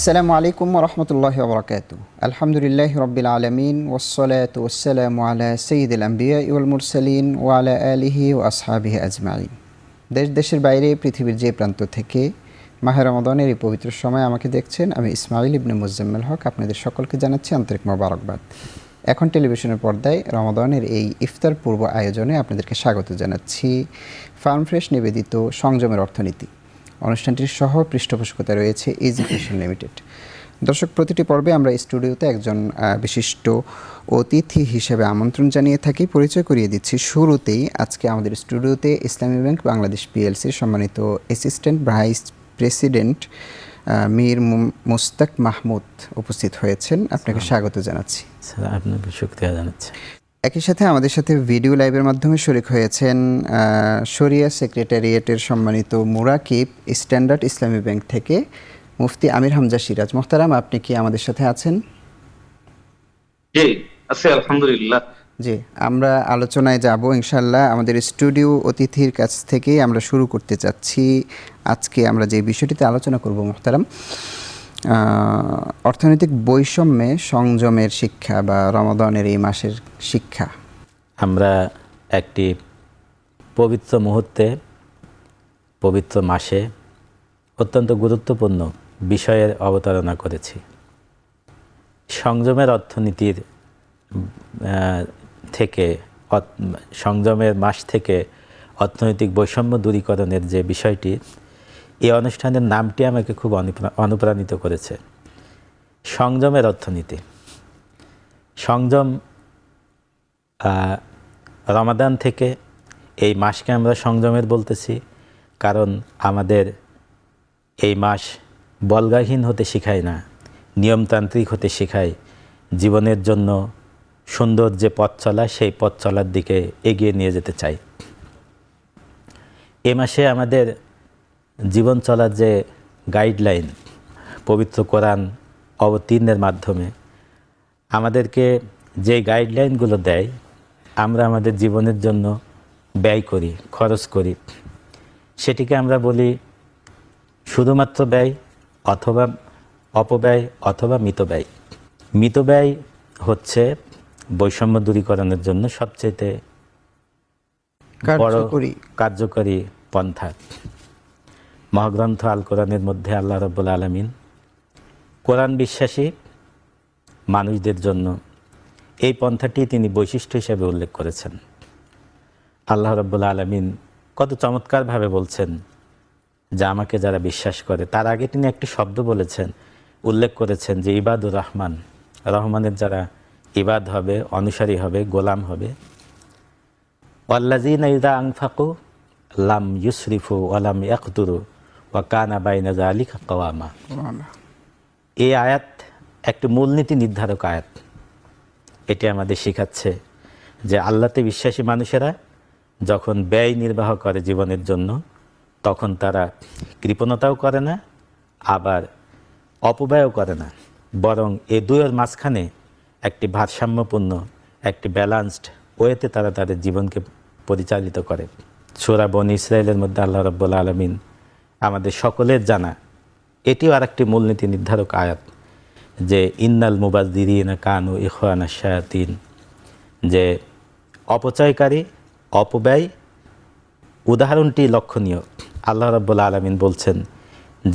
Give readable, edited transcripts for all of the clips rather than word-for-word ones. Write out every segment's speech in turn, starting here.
আসসালামু আলাইকুম ওয়া রাহমাতুল্লাহি ওয়া বারাকাতুহু। আলহামদুলিল্লাহি রাব্বিল আলামিন ওয়াসসালাতু ওয়াসসালামু আলা সাইয়্যিদিল আমবিয়া ওয়াল মুরসালিন ওয়া আলা আলিহি ওয়া আসহাবিহি আজমাইন। দেশের বাইরে পৃথিবীর যে প্রান্ত থেকে মাহে রমাদানের এই পবিত্র সময় আমাকে দেখছেন, আমি ইসমাইল ইবনে মুজাম্মেল হক আপনাদের সকলকে জানাচ্ছি আন্তরিক মোবারকবাদ। এখন টেলিভিশনের পর্দায় রমাদানের এই ইফতার পূর্ব আয়োজনে আপনাদেরকে স্বাগত জানাচ্ছি। ফার্ম ফ্রেশ নিবেদিত সংযমের অর্থনীতি অনুষ্ঠানটির সহ পৃষ্ঠপোষকতা রয়েছে এডুকেশন লিমিটেড। দর্শক, প্রতিটি পর্বে আমরা স্টুডিওতে একজন বিশিষ্ট অতিথি হিসেবে আমন্ত্রণ জানিয়ে থাকি। পরিচয় করিয়ে দিচ্ছি শুরুতেই। আজকে আমাদের স্টুডিওতে ইসলামী ব্যাংক বাংলাদেশ পিএলসির সম্মানিত assistant vice president Mir Mustaq Mahmud উপস্থিত হয়েছেন। আপনাকে স্বাগত জানাচ্ছি। আপনাকে শুকরিয়া জানাচ্ছি। একই সাথে আমাদের সাথে ভিডিও লাইভের মাধ্যমে শরীক হয়েছেন শরিয়া সেক্রেটারিয়েটের সম্মানিত মুরাকিব স্ট্যান্ডার্ড ইসলামী ব্যাংক থেকে মুফতি আমির হামজা সিরাজ। মোহতারাম, আপনি কি আমাদের সাথে আছেন? জি আছি, আলহামদুলিল্লাহ। জি, আমরা আলোচনায় যাব ইনশাআল্লাহ। আমাদের স্টুডিও অতিথির কাছ থেকেই আমরা শুরু করতে চাচ্ছি। আজকে আমরা যে বিষয়টিতে আলোচনা করব মোহতারাম, অর্থনৈতিক বৈষম্যে সংযমের শিক্ষা বা রমাদানের এই মাসের শিক্ষা। আমরা একটি পবিত্র মুহূর্তে, পবিত্র মাসে অত্যন্ত গুরুত্বপূর্ণ বিষয়ের অবতারণা করেছি। সংযমের অর্থনীতির থেকে, সংযমের মাস থেকে অর্থনৈতিক বৈষম্য দূরীকরণের যে বিষয়টি, এই অনুষ্ঠানের নামটি আমাকে খুব অনুপ্রাণিত করেছে। সংযমের অর্থনীতি। সংযম, রমাদান থেকে এই মাসকে আমরা সংযমের বলতেছি, কারণ আমাদের এই মাস বলগাহীন হতে শেখায় না, নিয়মতান্ত্রিক হতে শেখায়। জীবনের জন্য সুন্দর যে পথ চলা, সেই পথ চলার দিকে এগিয়ে নিয়ে যেতে চাই। এ মাসে আমাদের জীবন চলার যে গাইডলাইন, পবিত্র কোরআন অবতীর্ণের মাধ্যমে আমাদেরকে যে গাইডলাইনগুলো দেয়, আমরা আমাদের জীবনের জন্য ব্যয় করি, খরচ করি, সেটিকে আমরা বলি শুধুমাত্র ব্যয়, অথবা অপব্যয়, অথবা মিতব্যয়। মিতব্যয় হচ্ছে বৈষম্য দূরীকরণের জন্য সবচেয়ে বড় কার্যকরী পন্থা। মহাগ্রন্থ আল কোরআনের মধ্যে আল্লাহ রাব্বুল আলামিন কোরআন বিশ্বাসী মানুষদের জন্য এই পন্থাটি তিনি বৈশিষ্ট্য হিসেবে উল্লেখ করেছেন। আল্লাহ রাব্বুল আলামিন কত চমৎকারভাবে বলছেন যে আমাকে যারা বিশ্বাস করে, তার আগে তিনি একটি শব্দ বলেছেন, উল্লেখ করেছেন যে ইবাদুর রহমান, রহমানের যারা ইবাদ হবে, অনুসারী হবে, গোলাম হবে। ওয়াল্লাযীনা ইযা আনফাকু লাম ইউসরিফু ওয়া লাম ইয়াকতুরু ওয়া কানা বাইনা যালিকা কাওয়ামা। এই আয়াত একটি মূলনীতি নির্ধারক আয়াত। এটি আমাদের শেখাচ্ছে যে আল্লাহতে বিশ্বাসী মানুষেরা যখন ব্যয় নির্বাহ করে জীবনের জন্য, তখন তারা কৃপণতাও করে না, আবার অপব্যয়ও করে না, বরং এ দুয়ের মাঝখানে একটি ভারসাম্যপূর্ণ, একটি ব্যালান্সড ওয়েতে তারা তাদের জীবনকে পরিচালিত করে। সূরা বনী ইসরাঈলের মধ্যে আল্লাহ রাব্বুল আলামিন আমাদের সকলের জানা এটিও আরেকটি মূলনীতি নির্ধারক আয়াত যে ইন্নাল মুবাযযিরিনা কানু ইখওয়ানাশ শায়াতিন, যে অপচয়কারী, অপব্যয়, উদাহরণটি লক্ষণীয়। আল্লাহ রাব্বুল আলামিন বলছেন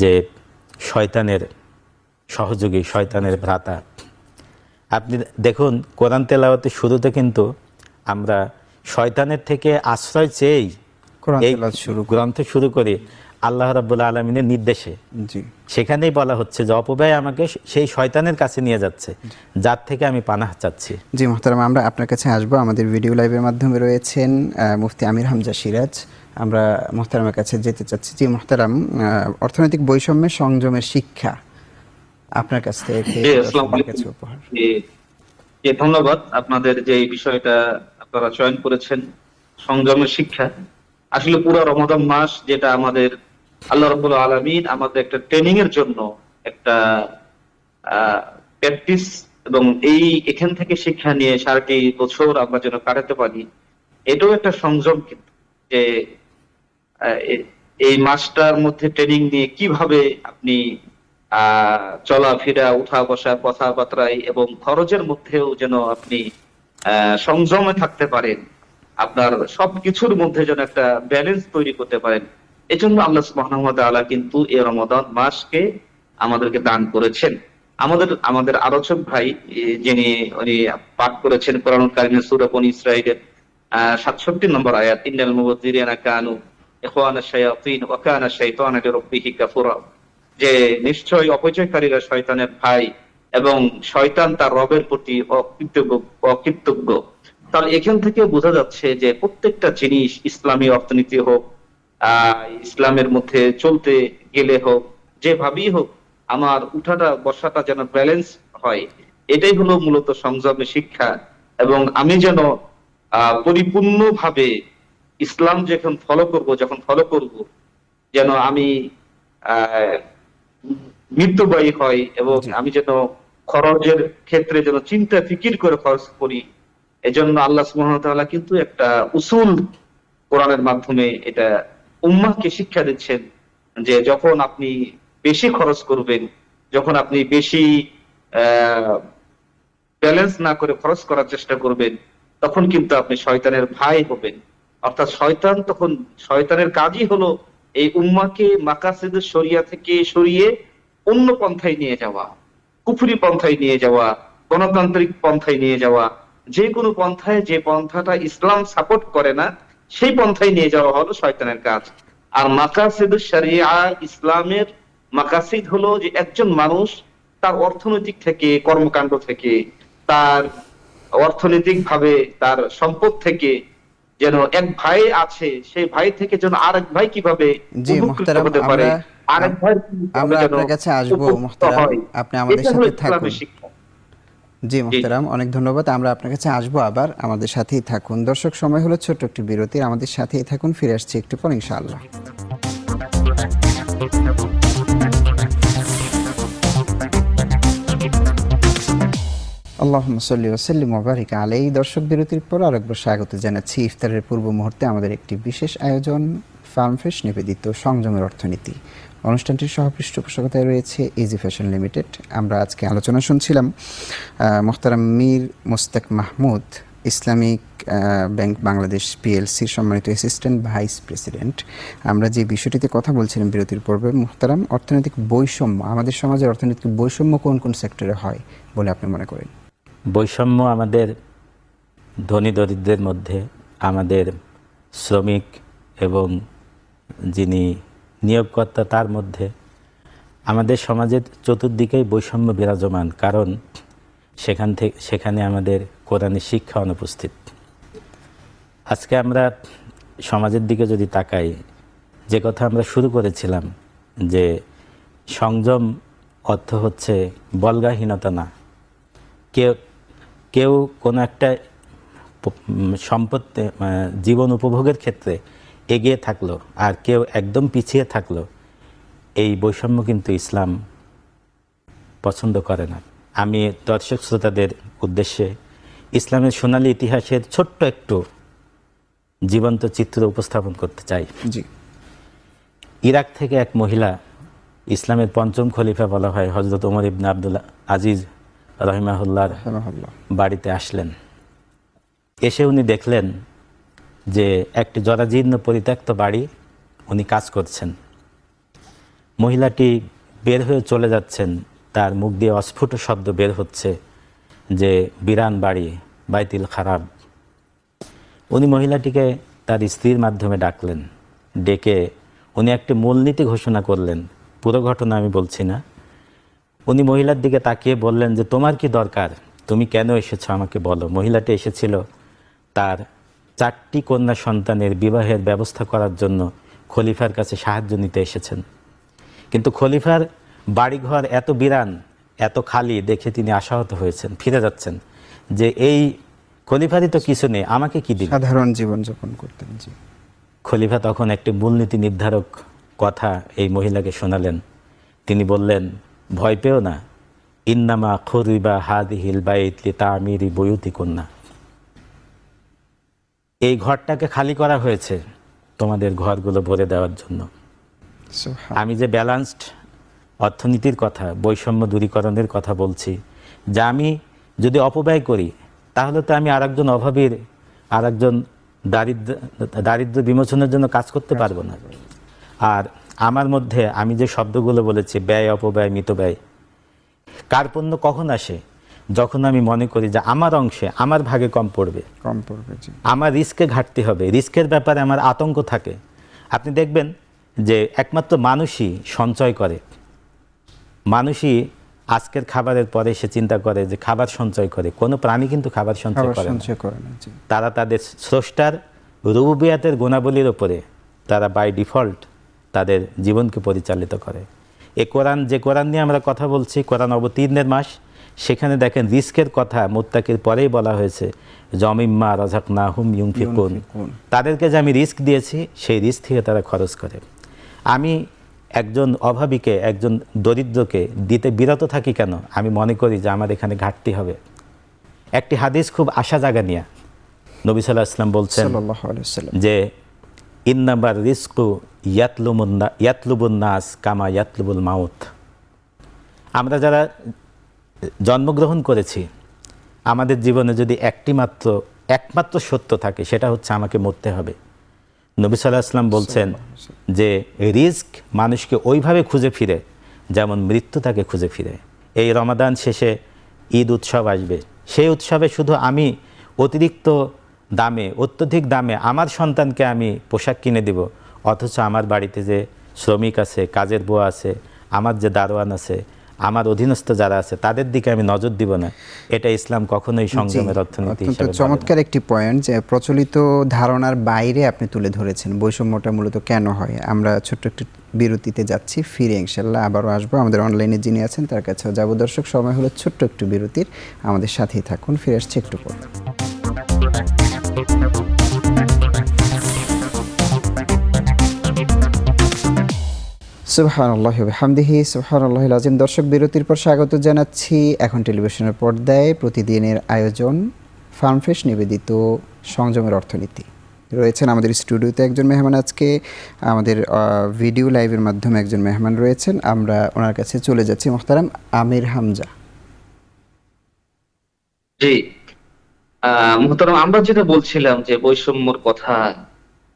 যে শয়তানের সহযোগী, শয়তানের ভ্রাতা। আপনি দেখুন, কোরআন তেলাওয়াতের শুরুতে কিন্তু আমরা শয়তানের থেকে আশ্রয় চেয়েই এই গ্রন্থ শুরু করি আল্লাহ রাব্বুল আলামিনের নির্দেশে। সেখানেই বলা হচ্ছে যে অপব্যয় আমাকে সেই শয়তানের কাছে নিয়ে যাচ্ছে, যার থেকে আমি পানাহ চাচ্ছি। জি মোহতারাম, আমরা আপনার কাছে আসবো। আমাদের ভিডিও লাইভের মাধ্যমে রয়েছেন মুফতি আমির হামজা সিরাজ। আমরা মোহতারামের কাছে যেতে চাচ্ছি। জি মোহতারাম, অর্থনৈতিক বৈষম্যে সংযমের শিক্ষা আপনার কাছ থেকে উপহার। ধন্যবাদ। আপনাদের যে এই বিষয়টা আপনারা চয়ন করেছেন, সংযমের শিক্ষা, আসলে পুরো রমাদান মাস যেটা আমাদের আল্লাহ রাব্বুল আলামিন আমাদের একটা ট্রেনিং এর জন্য একটা প্র্যাকটিস, এবং এখান থেকে শিক্ষা নিয়ে সারাটি বছর আমরা যেন কাটাতে পারি, এটাও একটা সংযম। কিন্তু যে এই মাসটার মধ্যে ট্রেনিং নিয়ে কিভাবে আপনি চলাফেরা, উঠা বসা, কথাবার্তায় এবং খরচের মধ্যেও যেন আপনি সংযমে থাকতে পারেন, আপনার সবকিছুর মধ্যে যেন একটা ব্যালেন্স তৈরি করতে পারেন। এজন্য আল্লাহ সুবহানাহু ওয়া তাআলা কিন্তু এই রমাদান মাসকে আমাদেরকে দান করেছেন। আমাদের আলোচক ভাই যিনি উনি পাঠ করেছেন কোরআনুল কারীমের সূরা বনী ইসরাঈলের ৬৭ নম্বর আয়াত, ইন্নাল মুবাযযিরিনা কানু ইখওয়ানাশ শায়াতিন ওয়া কানা শাইতানু লিরাব্বিহি কাফুরা, যে নিশ্চয়ই অপচয়কারীরা শয়তানের ভাই এবং শয়তান তার রবের প্রতি অকৃতজ্ঞ। তাহলে এখান থেকে বোঝা যাচ্ছে যে প্রত্যেকটা জিনিস, ইসলামী অর্থনীতি হোক, ইসলামের মধ্যে চলতে গেলে হোক, যেভাবেই হোক, আমার উঠাটা বসাটা যেন ব্যালেন্স হয়, এটাই হলো মূলত সংযমের শিক্ষা। এবং আমি যেন পরিপূর্ণভাবে ইসলাম যখন ফলো করব, যেন আমি আহ মৃত্যুবাহী হয় এবং জি। আমি যেন খরচের ক্ষেত্রে যেন চিন্তা ফিকির করে খরচ করি। এজন্য আল্লাহ সুবহানাহু ওয়া তাআলা কিন্তু একটা উসুল কোরআনের মাধ্যমে এটা উম্মাহকে শিক্ষা দিচ্ছেন, যে যখন আপনি বেশি খরচ করবেন, যখন আপনি বেশি ব্যালেন্স না করে খরচ করার চেষ্টা করবেন, তখন কিন্তু আপনি শয়তানের ভাই হবেন। অর্থাৎ শয়তানের কাজই হলো এই উম্মাহকে মাকাসিদুশ শরিয়া থেকে সরিয়ে অন্য পন্থায় নিয়ে যাওয়া, কুফরি পন্থায় নিয়ে যাওয়া, গণতান্ত্রিক পন্থায় নিয়ে যাওয়া, যে কোনো পন্থায়, যে পন্থাটা ইসলাম সাপোর্ট করে না, সেই পন্থায় নিয়ে যাওয়া হলো শয়তানের কাজ। আর মাকাসিদুশ শরিয়া, ইসলামের মাকাসিদ হলো যে একজন মানুষ তার অর্থনৈতিক থেকে, কর্মকাণ্ড থেকে, তার অর্থনৈতিক ভাবে, তার সম্পদ থেকে, যেন এক ভাই আছে, সেই ভাই থেকে যেন আরেক ভাই কিভাবে জি উপকৃত মোহতারাম, হতে পারে, আরেক ভাই আমরা যেন আপনার কাছে আসবো উপকৃত মোহতারাম, হয়, আপনি আমাদের এটা হলো সাথে থাকুন। ইসলামের শিক্ষা। জি জি। মোহতারাম, অনেক ধন্যবাদ। আমরা আপনার কাছে আসবো আবার, আমাদের সাথেই থাকুন। দর্শক, সময় হলো ছোট্ট একটি বিরতির, আমাদের সাথেই থাকুন, ফিরে আসছি একটু পর ইনশাআল্লাহ। আল্লাহুম্মা সাল্লি ওয়া সাল্লিম ওয়া বারিক আলাইহি। দর্শক, বিরতির পর আরেকবার স্বাগত জানাচ্ছি ইফতারের পূর্ব মুহূর্তে আমাদের একটি বিশেষ আয়োজন, ফার্ম ফ্রেশ নিবেদিত সংযমের অর্থনীতি। অনুষ্ঠানটির সহ-পৃষ্ঠপোষকতায় রয়েছে ইজি ফ্যাশন লিমিটেড। আমরা আজকে আলোচনা শুনছিলাম মোহতারাম মীর মোস্তাক মাহমুদ, ইসলামিক ব্যাংক বাংলাদেশ পিএলসির সম্মানিত অ্যাসিস্ট্যান্ট ভাইস প্রেসিডেন্ট। আমরা যে বিষয়টিতে কথা বলছিলাম বিরতির পূর্বে মোহতারাম, অর্থনৈতিক বৈষম্য, আমাদের সমাজের অর্থনৈতিক বৈষম্য কোন কোন সেক্টরে হয় বলে আপনি মনে করেন? বৈষম্য আমাদের ধনী দরিদ্রের মধ্যে, আমাদের শ্রমিক এবং যিনি নিয়োগকর্তা তার মধ্যে, আমাদের সমাজের চতুর্দিকেই বৈষম্য বিরাজমান। কারণ সেখানে আমাদের কোরআনের শিক্ষা অনুপস্থিত। আজকে আমরা সমাজের দিকে যদি তাকাই, যে কথা আমরা শুরু করেছিলাম যে সংযম অর্থ হচ্ছে বলগাহীনতা না। কেউ কোনো একটা সম্পত্তি, জীবন উপভোগের ক্ষেত্রে এগিয়ে থাকলো আর কেউ একদম পিছিয়ে থাকলো, এই বৈষম্য কিন্তু ইসলাম পছন্দ করে না। আমি দর্শক শ্রোতাদের উদ্দেশ্যে ইসলামের সোনালী ইতিহাসের ছোট্ট একটু জীবন্ত চিত্র উপস্থাপন করতে চাই। জি। ইরাক থেকে এক মহিলা, ইসলামের পঞ্চম খলিফা বলা হয় হযরত ওমর ইবনে আব্দুল আজিজ রাহিমাহুল্লাহর বাড়িতে আসলেন। এসে উনি দেখলেন যে একটি জরাজীর্ণ পরিত্যক্ত বাড়ি, উনি কাজ করছেন। মহিলাটি বের হয়ে চলে যাচ্ছেন, তার মুখ দিয়ে অস্ফুট শব্দ বের হচ্ছে যে বিরান বাড়ি, বাইতুল খারাব। উনি মহিলাটিকে তার স্ত্রীর মাধ্যমে ডাকলেন, ডেকে উনি একটি মূলনীতি ঘোষণা করলেন। পুরো ঘটনা আমি বলছি না। উনি মহিলার দিকে তাকিয়ে বললেন যে তোমার কি দরকার, তুমি কেন এসেছো আমাকে বলো। মহিলাটি এসেছিল তার 4টি কন্যা সন্তানের বিবাহের ব্যবস্থা করার জন্য খলিফার কাছে সাহায্য নিতে এসেছেন। কিন্তু খলিফার বাড়িঘর এত বিরান, এত খালি দেখে তিনি আশাহত হয়েছেন, ফিরে যাচ্ছেন যে এই খলিফারই তো কিছু নেই, আমাকে কি দিবে। সাধারণ জীবন যাপন করতেন। জি। খলিফা তখন একটি মূলনীতি নির্ধারক কথা এই মহিলাকে শোনালেন। তিনি বললেন, ভয় পেও না, ইন্নামা খুরিবা হাদিহিল বাইত লিতামিরি বুয়ুতিকুন্না, এই ঘরটাকে খালি করা হয়েছে তোমাদের ঘরগুলো ভরে দেওয়ার জন্য। আমি যে ব্যালান্সড অর্থনীতির কথা, বৈষম্য দূরীকরণের কথা বলছি, যে আমি যদি অপব্যয় করি তাহলে তো আমি আরেকজন অভাবীর, আরেকজন দারিদ্র বিমোচনের জন্য কাজ করতে পারবো না। আর আমার মধ্যে আমি যে শব্দগুলো বলেছি, ব্যয়, অপব্যয়, মিতব্যয়, কার্পণ্য কখন আসে? যখন আমি মনে করি যে আমার অংশে, আমার ভাগে কম পড়বে, জি। আমার রিস্কে ঘাটতি হবে, রিস্কের ব্যাপারে আমার আতঙ্ক থাকে। আপনি দেখবেন যে একমাত্র মানুষই সঞ্চয় করে, মানুষই আজকের খাবারের পরে সে চিন্তা করে যে খাবার সঞ্চয় করে। কোনো প্রাণী কিন্তু খাবার সঞ্চয় করে না। তারা তাদের স্রষ্টার রুবুবিয়াতের গুণাবলীর উপরে তারা বাই ডিফল্ট তাদের জীবনকে পরিচালিত করে। এ কোরআন, যে কোরআন নিয়ে আমরা কথা বলছি, কোরআন অবতীর্ণের মাস, সেখানে দেখেন রিস্কের কথা মুত্তাকির পরেই বলা হয়েছে, জমিম্মা রাযাকনাহুম ইউনফিকুন। তাদেরকে যে আমি রিস্ক দিয়েছি, সেই রিস্ক থেকে তারা খরচ করে। আমি একজন অভাবীকে, একজন দরিদ্রকে দিতে বিরত থাকি কেন? আমি মনে করি যে আমার এখানে ঘাটতি হবে। একটি হাদিস খুব আশা জাগা নিয়া, নবী সাল্লাল্লাহু আলাইহি ওয়াসাল্লাম বলছেন যে ইন্নামার রিজকু ইয়াতলুবুন নাস কামা ইয়াতলুবুল মাউত। আমরা যারা জন্মগ্রহণ করেছি, আমাদের জীবনে যদি একমাত্র সত্য থাকে, সেটা হচ্ছে আমাকে মরতে হবে। নবী সাল্লাল্লাহু আলাইহি ওয়াসাল্লাম বলছেন যে রিস্ক মানুষকে ওইভাবে খুঁজে ফিরে যেমন মৃত্যু তাকে খুঁজে ফিরে। এই রমাদান শেষে ঈদ উৎসব আসবে, সেই উৎসবে শুধু আমি অত্যধিক দামে আমার সন্তানকে আমি পোশাক কিনে দিব, অথচ আমার বাড়িতে যে শ্রমিক আছে, কাজের বুয়া আছে, আমার যে দারোয়ান আছে, আমার অধীনস্থ যারা আছে, তাদের দিকে আমি নজর দিব না। এটা ইসলাম কখনোই সংযমের অর্থনীতি হিসেবে। চমৎকার একটি পয়েন্ট, যে প্রচলিত ধারণার বাইরে আপনি তুলে ধরেছেন বৈষম্যটা মূলত কেন হয়। আমরা ছোট্ট একটু বিরতিতে যাচ্ছি, ফিরে ইনশাল্লাহ আবারও আসবো। আমাদের অনলাইনে যিনি আছেন তার কাছেও যাবো। দর্শক, সময় হলো ছোট্ট একটু বিরতির, আমাদের সাথেই থাকুন। ফিরে আসছি একটু পর। সুবহানাল্লাহি ওয়া বিহামদিহি সুবহানাল্লাহিল আযীম। দর্শক, বিরতির পর স্বাগত জানাচ্ছি। এখন টেলিভিশনের পর্দায় প্রতিদিনের আয়োজন ফার্মফ্রেশ নিবেদিত সংযমের অর্থনীতি। রয়েছেন আমাদের স্টুডিওতে একজন মেহমান, আজকে আমাদের ভিডিও লাইভের মাধ্যমে একজন মেহমান রয়েছেন। আমরা ওনার কাছে চলে যাচ্ছি। মোহতারাম আমির হামজা। জি মোহতারাম, আমরা যেটা বলছিলাম যে বৈষম্যর কথা,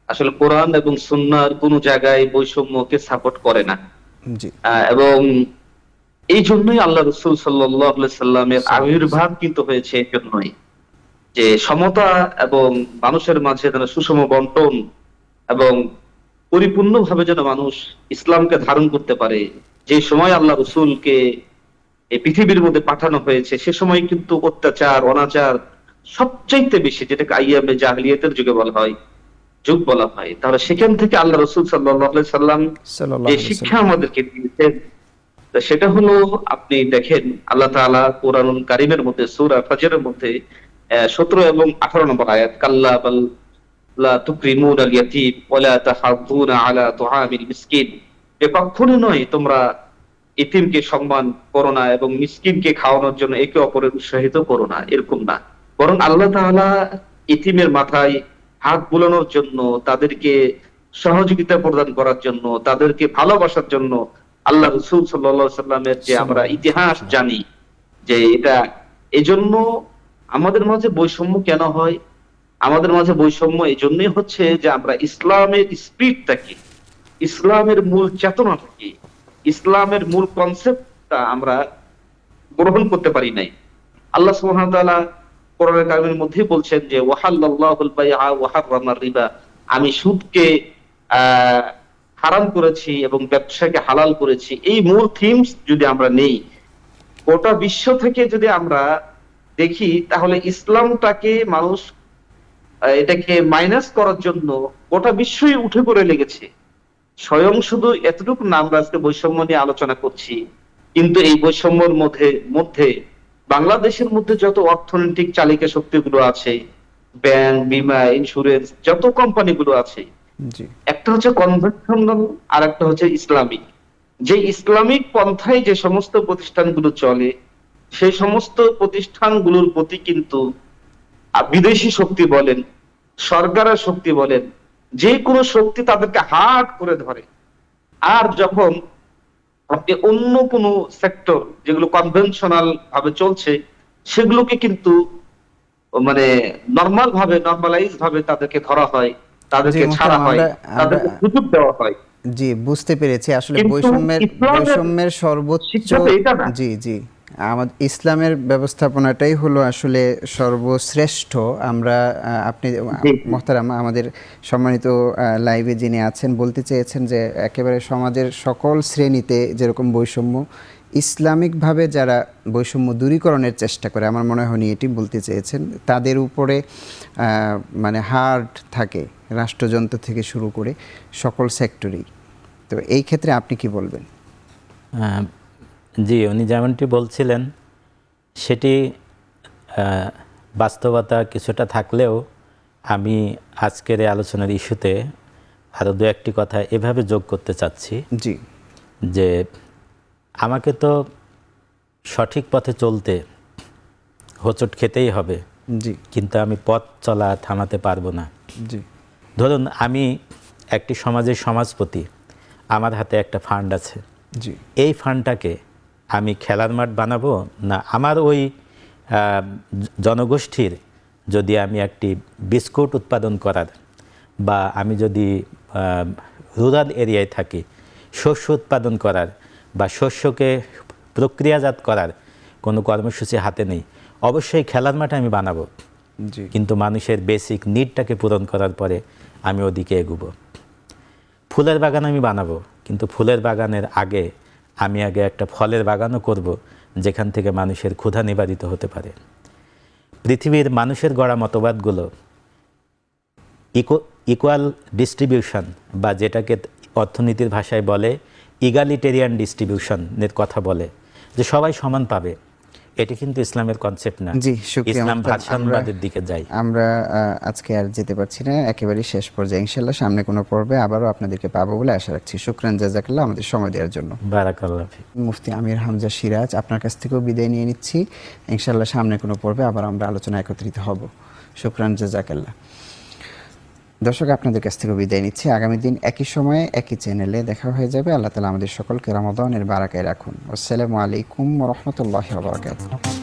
আসলে কোরআন এবং সুন্নাহর কোনো জায়গায় বৈষম্যকে সাপোর্ট করে না। জি। এবং এই জন্যই আল্লাহ রাসূল সাল্লাল্লাহু আলাইহি সাল্লামের আবির্ভাব কিন্তু হয়েছে এই জন্যই, যে সমতা এবং মানুষের মাঝে যেন সুষম বন্টন এবং পরিপূর্ণভাবে যেন মানুষ ইসলামকে ধারণ করতে পারে। যে সময় আল্লাহ রাসূলকে এই পৃথিবীর মধ্যে পাঠানো হয়েছে, সে সময় কিন্তু অত্যাচার, অনাচার সবচাইতে বেশি, যেটাকে আইয়ামে জাহিলিয়াতের যুগ বলা হয়। তাহলে সেখান থেকে আল্লাহ রাসূল সাল্লাল্লাহু আলাইহি সাল্লাম যে শিক্ষা আমাদেরকে দিয়েছেন, সেটা হলো, আপনি দেখেন আল্লাহ তাআলা কোরআনুল কারীমের মধ্যে সূরা ফাজরের মধ্যে 17 এবং 18 নম্বর আয়াত, কাল্লা বাল লা তুকরিমুনাল ইয়াতীম ওয়া লা তাহাদ্দুনা আলা তুআমিল মিসকিন, যে কখনো নয় তোমরা এতিমকে সম্মান করো না এবং মিসকিনকে খাওয়ানোর জন্য একে অপরের উৎসাহিত করো না, এরকম না। বরং আল্লাহ তাআলা এতিমের মাথায় হাত বুলানোর জন্য, তাদেরকে সহযোগিতা প্রদান করার জন্য, তাদেরকে ভালোবাসার জন্য আল্লাহ রাসূল সাল্লাল্লাহু আলাইহি সাল্লামের যে আমরা ইতিহাস জানি, যে এটা এজন্য আমাদের মাঝে বৈষম্য কেন হয়? আমাদের মাঝে বৈষম্য এই জন্যই হচ্ছে যে আমরা ইসলামের স্পিরিটটাকে, ইসলামের মূল চেতনাটাকে, ইসলামের মূল কনসেপ্টটা আমরা গ্রহণ করতে পারি নাই। আল্লাহ সুবহানাহু ওয়া তাআলা কোরআনের কারিমের মধ্যে বলছেন যে ওয়াহাল্লাল্লাহুল বাইআ ওয়া হাররামার রিবা, আমি সুদকে হারাম করেছি এবং ব্যবসাকে হালাল করেছি। এই মূল থিমস যদি আমরা নেই, গোটা বিশ্ব থেকে যদি আমরা দেখি, তাহলে ইসলামটাকে মানুষ এটাকে মাইনাস করার জন্য গোটা বিশ্বই উঠে পড়ে লেগেছে। স্বয়ং শুধু এতটুকু না, আমরা আজকে বৈষম্য নিয়ে আলোচনা করছি, কিন্তু এই বৈষম্যের মধ্যে বাংলাদেশের মধ্যে যত অর্থনৈতিক চালিকা শক্তিগুলো আছে, ব্যাংক, বীমা, ইন্স্যুরেন্স, যত কোম্পানিগুলো আছে, একটা হচ্ছে কনভেনশনাল আর একটা হচ্ছে ইসলামিক। যে ইসলামিক পন্থায় যে সমস্ত প্রতিষ্ঠানগুলো চলে, সেই সমস্ত প্রতিষ্ঠানগুলোর প্রতি কিন্তু বিদেশি শক্তি বলেন, সরকারের শক্তি বলেন, যে কোনো শক্তি তাদেরকে হার্ড করে ধরে। আর যখন আপনি অন্য কোনো সেক্টর যেগুলো কনভেনশনাল ভাবে চলছে সেগুলোকে কিন্তু মানে নর্মাল ভাবে, নর্মালাইজ ভাবে তাদেরকে ধরা হয়, জি তাদেরকে ছাড়া মোহতারাম, হয়, আমরা আমরা তাদেরকে সুযোগ দেওয়া হয়। জি বুঝতে পেরেছি। আসলে কিন্তু বৈষম্যের ইসলামের বৈষম্যের সর্বোচ্চ, শিক্ষা তো এটা না। জি জি, আমাদের ইসলামের ব্যবস্থাপনাটাই হলো আসলে সর্বশ্রেষ্ঠ। আমরা আপনি জি, মোহতারাম, আমাদের সম্মানিত লাইভে যিনি আছেন বলতে চেয়েছেন যে একেবারে সমাজের সকল শ্রেণীতে যেরকম বৈষম্য, ইসলামিকভাবে যারা বৈষম্য দূরীকরণের চেষ্টা করে, আমার মনে হয় উনি এটি বলতে চেয়েছেন, তাদের উপরে মানে হার্ড থাকে রাষ্ট্রযন্ত্র থেকে শুরু করে সকল সেক্টরেই। তো এই ক্ষেত্রে আপনি কি বলবেন? জি, উনি যেমনটি বলছিলেন সেটি বাস্তবতা কিছুটা থাকলেও আমি আজকের এই আলোচনার ইস্যুতে আরও দু একটি কথা এভাবে যোগ করতে চাচ্ছি জি যে আমাকে তো সঠিক পথে চলতে হোঁচট খেতেই হবে, জি কিন্তু আমি পথ চলা থামাতে পারবো না। জি ধরুন আমি একটি সমাজের সমাজপতি, আমার হাতে একটা ফান্ড আছে, জি এই ফান্ডটাকে আমি খেলার মাঠ বানাবো, না আমার ওই জনগোষ্ঠীর যদি আমি একটি বিস্কুট উৎপাদন করার, বা আমি যদি রুরাল এরিয়ায় থাকি শস্য উৎপাদন করার বা শস্যকে প্রক্রিয়াজাত করার কোনো কর্মসূচি হাতে নেই, অবশ্যই খেলার মাঠে আমি বানাবো, জি কিন্তু মানুষের বেসিক নিডটাকে পূরণ করার পরে আমি ওদিকে এগুবো। ফুলের বাগান আমি বানাবো, কিন্তু ফুলের বাগানের আগে আমি আগে একটা ফলের বাগানও করব, যেখান থেকে মানুষের ক্ষুধা নিবারিত হতে পারে। পৃথিবীর মানুষের গড়া মতবাদগুলো ইকুয়াল ডিস্ট্রিবিউশন, বা যেটাকে অর্থনীতির ভাষায় বলে ইগালিটেরিয়ান ডিস্ট্রিবিউশনের কথা বলে, যে সবাই সমান পাবে, এটি কিন্তু ইসলামের কনসেপ্ট না। জি, শুকরিয়া ইসলাম মোহতারাম। ভাষাবাদের দিকে যায়। আমরা আজকে আর যেতে পারছি না, একেবারেই শেষ পর্যায়ে। ইনশাল্লাহ সামনে কোনো পর্বে আবারও আপনাদেরকে পাবো বলে আশা রাখছি। শুকরান, জাযাকাল্লাহ আমাদের সময় দেওয়ার জন্য। বারাকাল্লাহ ফিক। মুফতি আমির হামজা সিরাজ, আপনার কাছ থেকেও বিদায় নিয়ে নিচ্ছি। ইনশাল্লাহ সামনে কোনো পর্বে আবার আমরা আলোচনা একত্রিত হব। শুকরান, জাযাকাল্লাহ। দর্শক, আপনাদের কাছ থেকে বিদায় নিচ্ছি। আগামী দিন একই সময়ে একই চ্যানেলে দেখা হয়ে যাবে। আল্লাহ তাআলা আমাদের সকলকে রমাদানের বারাকায় রাখুন। আসসালামু আলাইকুম ওয়া রাহমাতুল্লাহি ওয়া বারাকাতুহু।